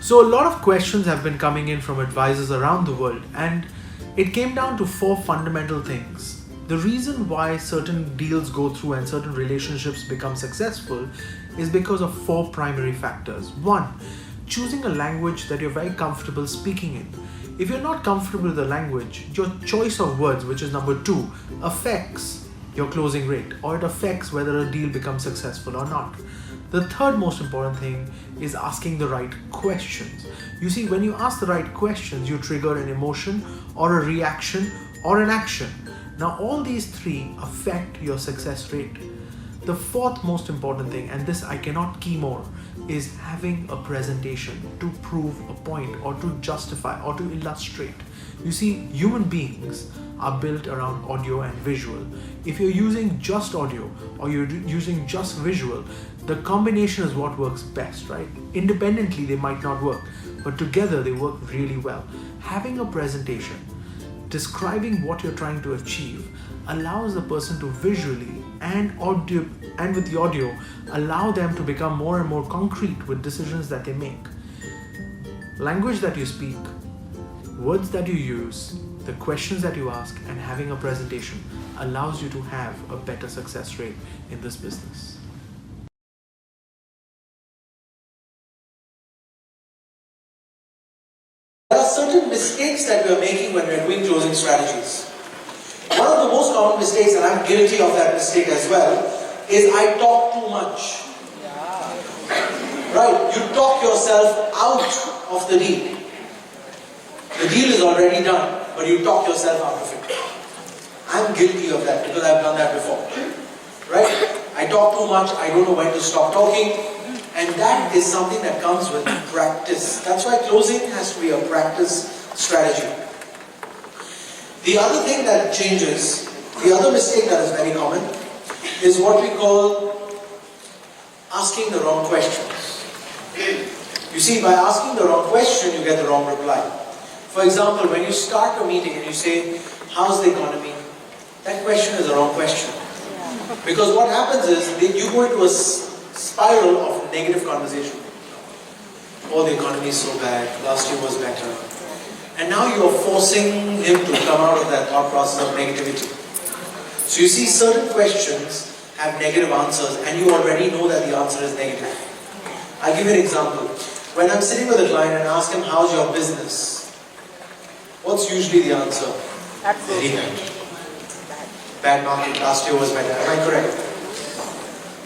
So a lot of questions have been coming in from advisors around the world, and it came down to 4 fundamental things. The reason why certain deals go through and certain relationships become successful is because of 4 primary factors. 1, choosing a language that you're very comfortable speaking in. If you're not comfortable with the language, your choice of words, which is number 2, affects your closing rate, or it affects whether a deal becomes successful or not. The third most important thing is asking the right questions. You see, when you ask the right questions, you trigger an emotion or a reaction or an action. Now, all these 3 affect your success rate. The 4th most important thing, and this I cannot key more, is having a presentation to prove a point or to justify or to illustrate. You see, human beings are built around audio and visual. If you're using just audio or you're using just visual, the combination is what works best, right? Independently, they might not work, but together they work really well. Having a presentation describing what you're trying to achieve allows the person to visually and with the audio allow them to become more and more concrete with decisions that they make. Language that you speak, words that you use, the questions that you ask, and having a presentation allows you to have a better success rate in this business. There are certain mistakes that we are making when we are doing closing strategies. One of the most common mistakes, and I'm guilty of that mistake as well, is I talk too much. Right? You talk yourself out of the deal. The deal is already done, but you talk yourself out of it. I'm guilty of that because I've done that before. Right? I talk too much, I don't know when to stop talking, and that is something that comes with practice. That's why closing has to be a practice strategy. The other thing that changes, the other mistake that is very common, is what we call asking the wrong questions. You see, by asking the wrong question, you get the wrong reply. For example, when you start a meeting and you say, how's the economy? That question is the wrong question. Because what happens is, you go into a spiral of negative conversation. Oh, the economy is so bad, last year was better. And now you are forcing him to come out of that thought process of negativity. So you see, certain questions have negative answers and you already know that the answer is negative. I'll give you an example. When I'm sitting with a client and ask him, how's your business? What's usually the answer? Very bad. Bad market, last year was better. Am I correct?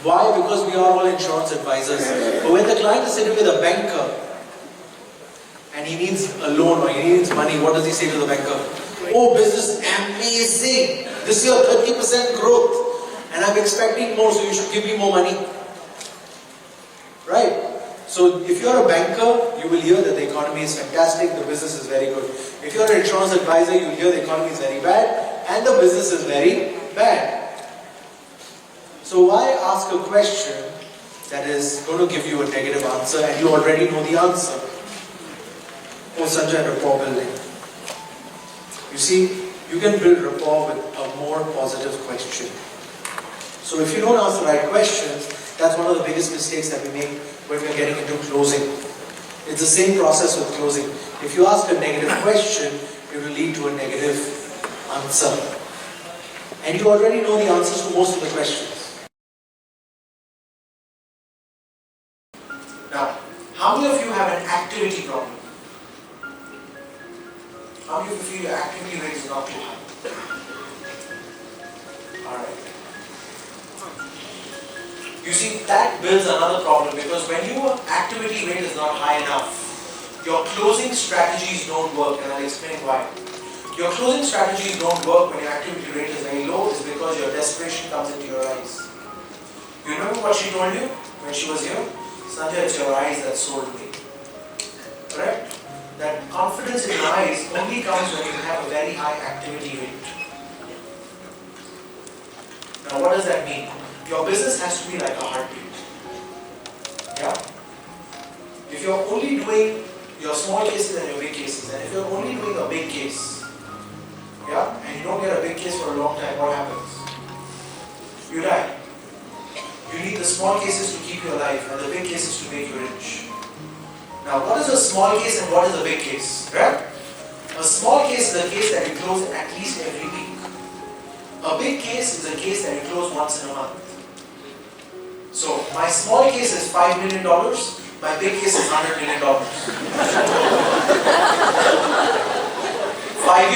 Why? Because we are all insurance advisors. But when the client is sitting with a banker and he needs a loan or he needs money, what does he say to the banker? Oh, business amazing. This year 30% growth and I'm expecting more, so you should give me more money. Right? So if you're a banker, you will hear that the economy is fantastic, the business is very good. If you're an insurance advisor, you'll hear the economy is very bad and the business is very bad. So why ask a question that is going to give you a negative answer and you already know the answer? Oh, Sanjay, rapport building. You see, you can build rapport with a more positive question. So if you don't ask the right questions, that's one of the biggest mistakes that we make when we're getting into closing. It's the same process with closing. If you ask a negative question, it will lead to a negative answer. And you already know the answers to most of the questions. Now, how many of you have an activity problem? How many of you feel your activity rate is not too high? Alright. You see, that builds another problem because when your activity rate is not high enough, your closing strategies don't work, and I'll explain why. Your closing strategies don't work when your activity rate is very low is because your desperation comes into your eyes. You remember what she told you when she was here? Sanjay, it's your eyes that sold me. Correct? That confidence in your eyes only comes when you have a very high activity rate. Now what does that mean? Your business has to be like a heartbeat. Yeah? If you're only doing your small cases and your big cases, and if you're only doing a big case, yeah, and you don't get a big case for a long time, what happens? You die. You need the small cases to keep you alive and the big cases to make you rich. Now, what is a small case and what is a big case? Right? A small case is a case that you close at least every week. A big case is a case that you close once in a month. So, my small case is $5 million, my big case is $100 million. 5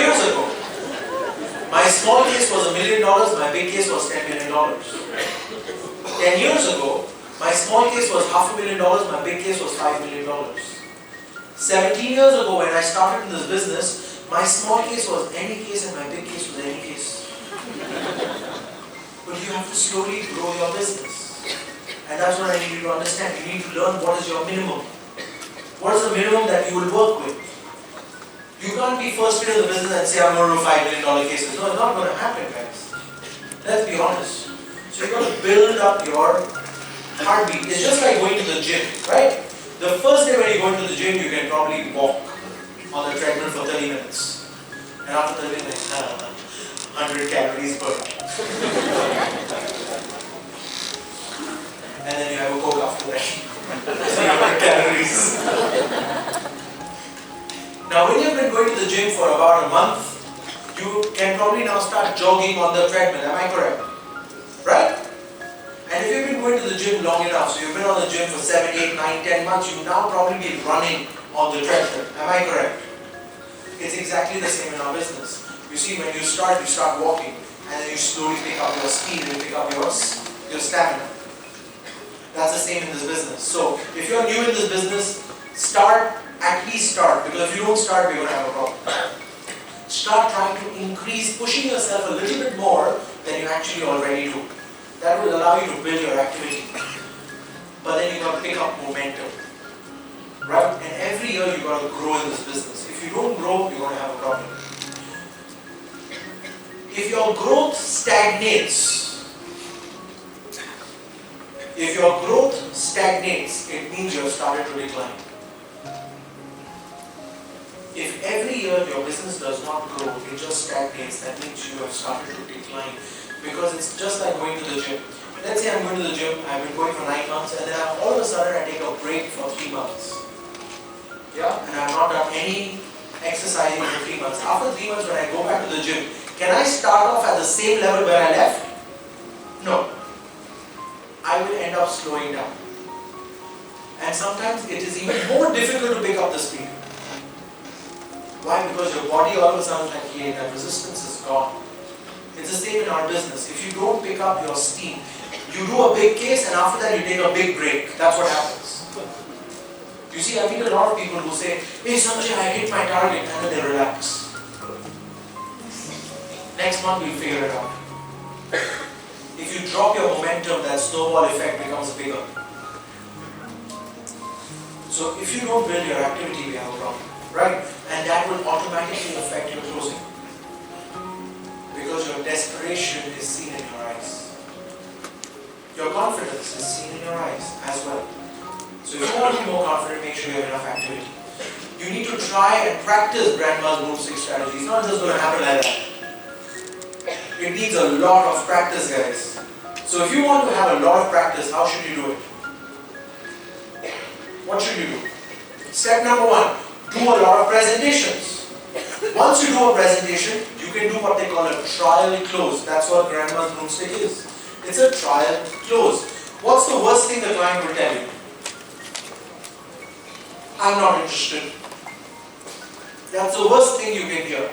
years ago, my small case was $1 million, my big case was $10 million. 10 years ago, my small case was $500,000, my big case was $5 million. 17 years ago, when I started in this business, my small case was any case and my big case was any case. But you have to slowly grow your business. And that's what I need you to understand. You need to learn what is your minimum. What is the minimum that you will work with? You can't be first in the business and say, I'm going to do $5 million cases. No, it's not going to happen, guys. Let's be honest. So you've got to build up your heartbeat. It's just like going to the gym, right? The first day when you go into the gym, you can probably walk on the treadmill for 30 minutes. And after 30 minutes, 100 calories burned. And then you have a Coke after that. So you have calories. Now when you've been going to the gym for about a month, you can probably now start jogging on the treadmill. Am I correct? Right? And if you've been going to the gym long enough, so you've been on the gym for 7, 8, 9, 10 months, you now probably be running on the treadmill. Am I correct? It's exactly the same in our business. You see, when you start walking, and then you slowly pick up your speed and you pick up your stamina. That's the same in this business. So, if you're new in this business, at least start, because if you don't start, we're going to have a problem. Start trying to increase, pushing yourself a little bit more than you actually already do. That will allow you to build your activity. But then you've got to pick up momentum. Right? And every year you've got to grow in this business. If you don't grow, you're going to have a problem. If your growth stagnates, it means you have started to decline. If every year your business does not grow, it just stagnates, that means you have started to decline. Because it's just like going to the gym. Let's say I'm going to the gym, I've been going for 9 months, and then all of a sudden I take a break for 3 months. Yeah? And I've not done any exercising for 3 months. After 3 months when I go back to the gym, can I start off at the same level where I left? No. I will end up slowing down. And sometimes it is even more difficult to pick up the speed. Why? Because your body all of a sudden is like, hey, that resistance is gone. It's the same in our business. If you don't pick up your steam, you do a big case and after that you take a big break. That's what happens. You see, I meet a lot of people who say, hey Sanjay, I hit my target, and then they relax. Next month we'll figure it out. If you drop your momentum, that snowball effect becomes bigger. So if you don't build your activity, we have a problem. Right? And that will automatically affect your closing. Because your desperation is seen in your eyes. Your confidence is seen in your eyes as well. So if you want to be more confident, make sure you have enough activity. You need to try and practice Grandma's Move 6 strategy. It's not just going to happen like that. It needs a lot of practice, guys. So if you want to have a lot of practice, how should you do it? What should you do? Step number 1, do a lot of presentations. Once you do a presentation, you can do what they call a trial close. That's what Grandma's broomstick is. It's a trial close. What's the worst thing the client will tell you? I'm not interested. That's the worst thing you can hear.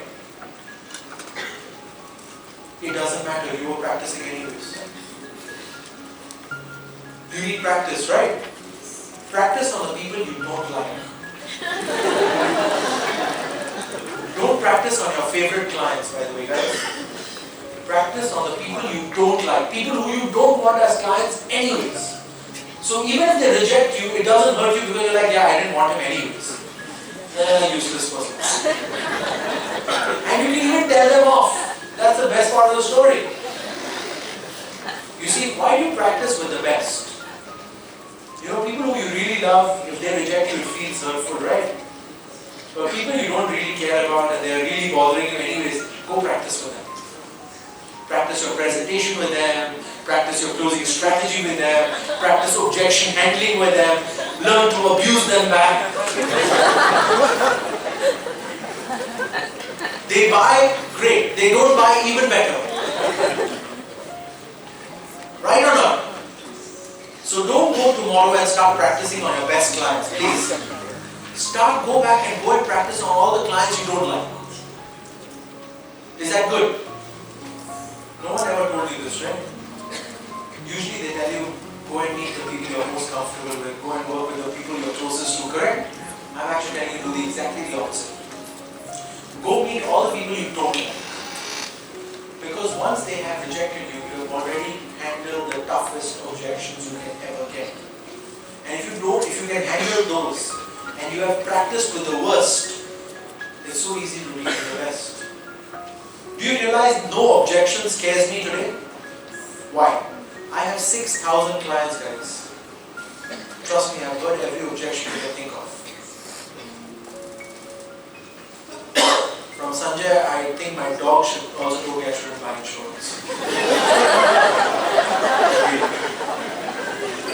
It doesn't matter, you were practicing anyways. You need practice, right? Practice on the people you don't like. Don't practice on your favorite clients, by the way, guys. Practice on the people you don't like, people who you don't want as clients anyways. So even if they reject you, it doesn't hurt you because you're like, yeah, I didn't want him anyways. Useless person. And you can even tell them off. That's the best part of the story. You see, why do you practice with the best? You know, people who you really love, if they reject you, it feels hurtful, right? But people you don't really care about and they're really bothering you anyways, go practice with them. Practice your presentation with them, practice your closing strategy with them, practice objection handling with them, learn to abuse them back. They buy, great. They don't buy, even better. Right or not? So don't go tomorrow and start practicing on your best clients, please. Go back and go and practice on all the clients you don't like. Is that good? No one ever told you this, right? Usually they tell you, go and meet the people you're most comfortable with, go and work with the people you're closest to, correct? I'm actually telling you to do exactly the opposite. Go meet all the people you don't like. Because once they have rejected you, you have already handled the toughest objections you can ever get. And if you can handle those, and you have practiced with the worst, it's so easy to reach the best. Do you realize no objection scares me today? Why? I have 6,000 clients, guys. Trust me, I've heard every objection you can think of. From Sanjay, I think my dog should also told me I shouldn't buy insurance.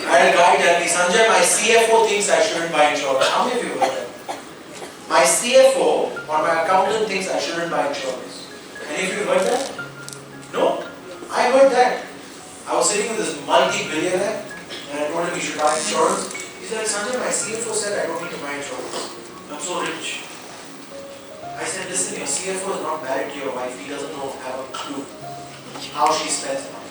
I had a guy tell me, Sanjay, my CFO thinks I shouldn't buy insurance. How many of you heard that? My CFO or my accountant thinks I shouldn't buy insurance. Any of you heard that? No? I heard that. I was sitting with this multi-billionaire and I told him he should buy insurance. He said, Sanjay, my CFO said I don't need to buy insurance. I'm so rich. I said, listen, your CFO is not married to your wife. He doesn't have a clue how she spends money.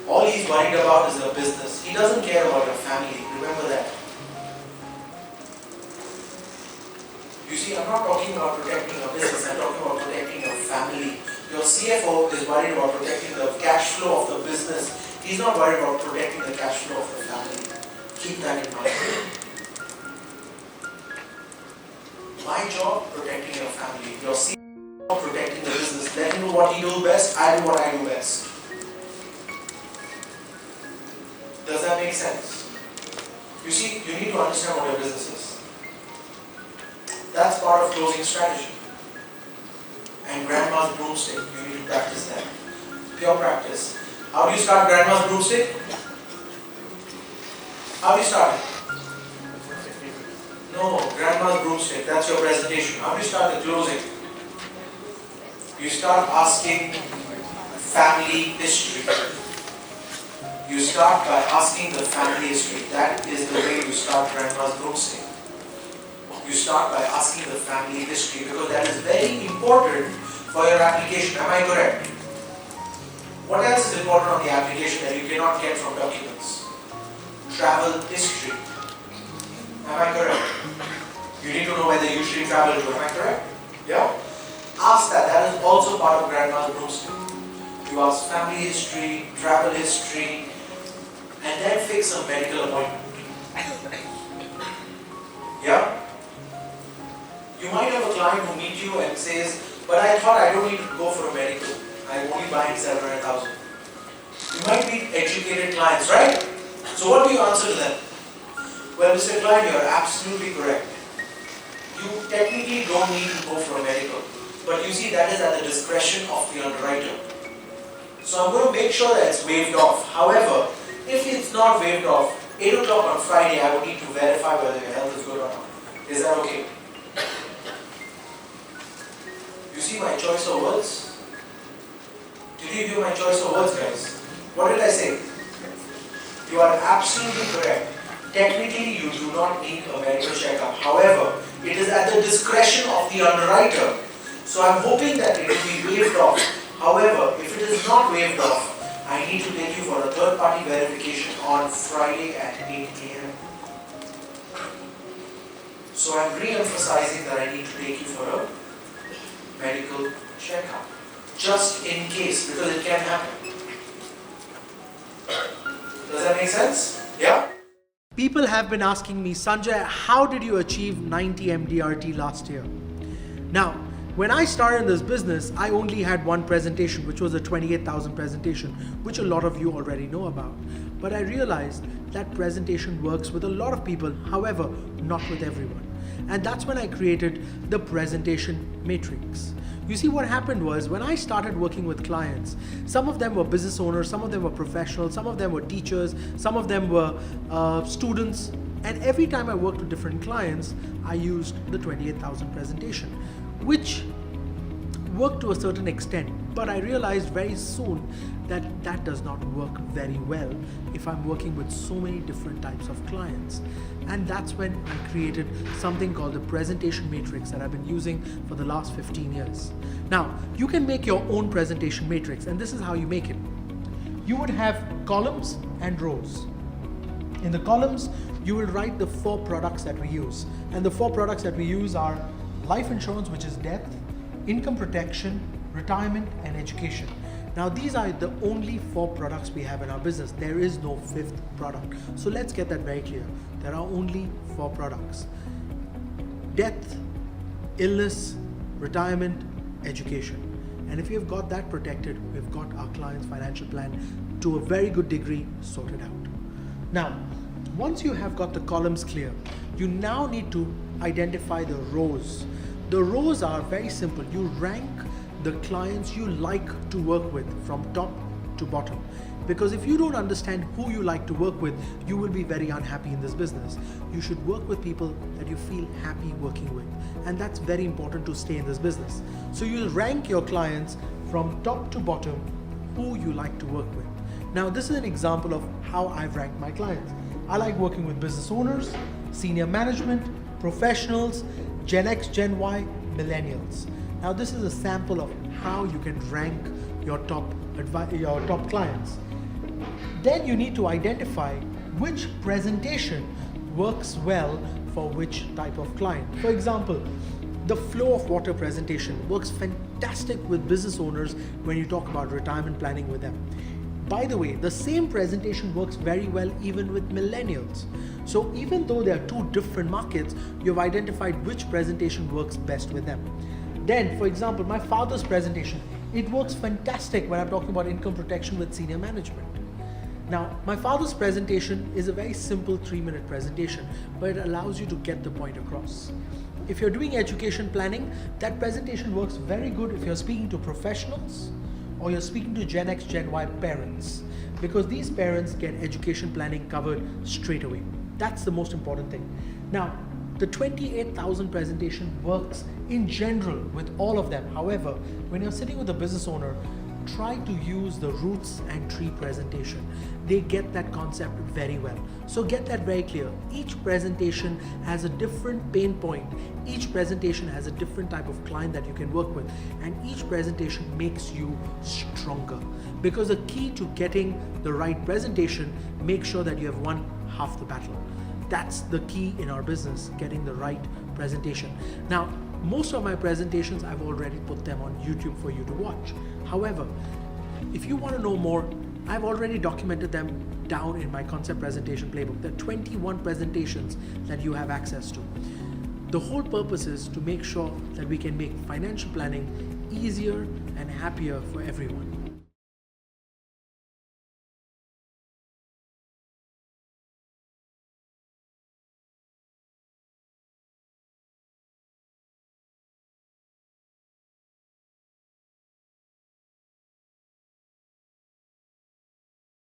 All he's worried about is your business. He doesn't care about your family. Remember that. You see, I'm not talking about protecting your business. I'm talking about protecting your family. Your CFO is worried about protecting the cash flow of the business. He's not worried about protecting the cash flow of the family. Keep that in mind. My job, protecting your family. Your CFO, protecting the business. Let him do what he does best. I do what I do best. Does that make sense? You see, you need to understand what your business is. That's part of closing strategy. And grandma's broomstick, you need to practice that. Pure practice. How do you start grandma's broomstick? How do you start it? No, grandma's broomstick, that's your presentation. How do you start the closing? You start asking family history. You start by asking the family history. That is the way you start grandma's broomstick. You start by asking the family history because that is very important for your application. Am I correct? What else is important on the application that you cannot get from documents? Travel history. Am I correct? You need to know where they usually travel to. Am I correct? Yeah? Ask that. That is also part of grandma's broomstick. You ask family history, travel history, and then fix a medical appointment. Yeah? You might have a client who meets you and says, but I thought I don't need to go for a medical. I'm only buying 700,000. You might be educated clients, right? So what do you answer to them? Well, Mr. Client, you're absolutely correct. You technically don't need to go for a medical. But you see, that is at the discretion of the underwriter. So I'm going to make sure that it's waived off. However, if it's not waived off, 8 o'clock on Friday, I would need to verify whether your health is good or not. Is that okay? You see my choice of words? Did you hear my choice of words, guys? What did I say? You are absolutely correct. Technically, you do not need a medical checkup. However, it is at the discretion of the underwriter. So I'm hoping that it will be waived off. However, if it is not waived off, I need to take you for a third-party verification on Friday at 8 a.m. So I'm re-emphasizing that I need to take you for a medical checkup. Just in case, because it can happen. Does that make sense? Yeah? People have been asking me, Sanjay, how did you achieve 90 MDRT last year? Now, when I started this business, I only had one presentation, which was a 28,000 presentation, which a lot of you already know about. But I realized that presentation works with a lot of people, however, not with everyone. And that's when I created the presentation matrix. You see, what happened was when I started working with clients, some of them were business owners, some of them were professionals, some of them were teachers, some of them were students, And every time I worked with different clients, I used the 28,000 presentation, which worked to a certain extent, but I realized very soon that that does not work very well if I'm working with so many different types of clients. And that's when I created something called the presentation matrix that I've been using for the last 15 years. Now, you can make your own presentation matrix, and this is how you make it. You would have columns and rows. In the columns, you will write the 4 products that we use. And the 4 products that we use are life insurance, which is death, income protection, retirement, and education. Now, these are the only 4 products we have in our business. There is no 5th product. So let's get that very clear. There are only 4 products: death, illness, retirement, education. And if you've got that protected, we've got our client's financial plan to a very good degree sorted out. Now, once you have got the columns clear, you now need to identify the rows. The rows are very simple. You rank the clients you like to work with from top to bottom. Because if you don't understand who you like to work with, you will be very unhappy in this business. You should work with people that you feel happy working with. And that's very important to stay in this business. So you'll rank your clients from top to bottom who you like to work with. Now, this is an example of how I've ranked my clients. I like working with business owners, senior management, professionals, Gen X, Gen Y, millennials. Now, this is a sample of how you can rank your top clients. Then you need to identify which presentation works well for which type of client. For example, the flow of water presentation works fantastic with business owners when you talk about retirement planning with them. By the way, the same presentation works very well even with millennials. So even though there are 2 different markets, you've identified which presentation works best with them. Then, for example, my father's presentation, it works fantastic when I'm talking about income protection with senior management. Now, my father's presentation is a very simple 3-minute presentation, but it allows you to get the point across. If you're doing education planning, that presentation works very good if you're speaking to professionals or you're speaking to Gen X, Gen Y parents, because these parents get education planning covered straight away. That's the most important thing. Now, the 28,000 presentation works in general with all of them. However, when you're sitting with a business owner, try to use the roots and tree presentation. They get that concept very well. So get that very clear. Each presentation has a different pain point. Each presentation has a different type of client that you can work with. And each presentation makes you stronger. Because the key to getting the right presentation, make sure that you have won half the battle. That's the key in our business, getting the right presentation. Now, most of my presentations, I've already put them on YouTube for you to watch. However, if you want to know more, I've already documented them down in my concept presentation playbook. There are 21 presentations that you have access to. The whole purpose is to make sure that we can make financial planning easier and happier for everyone.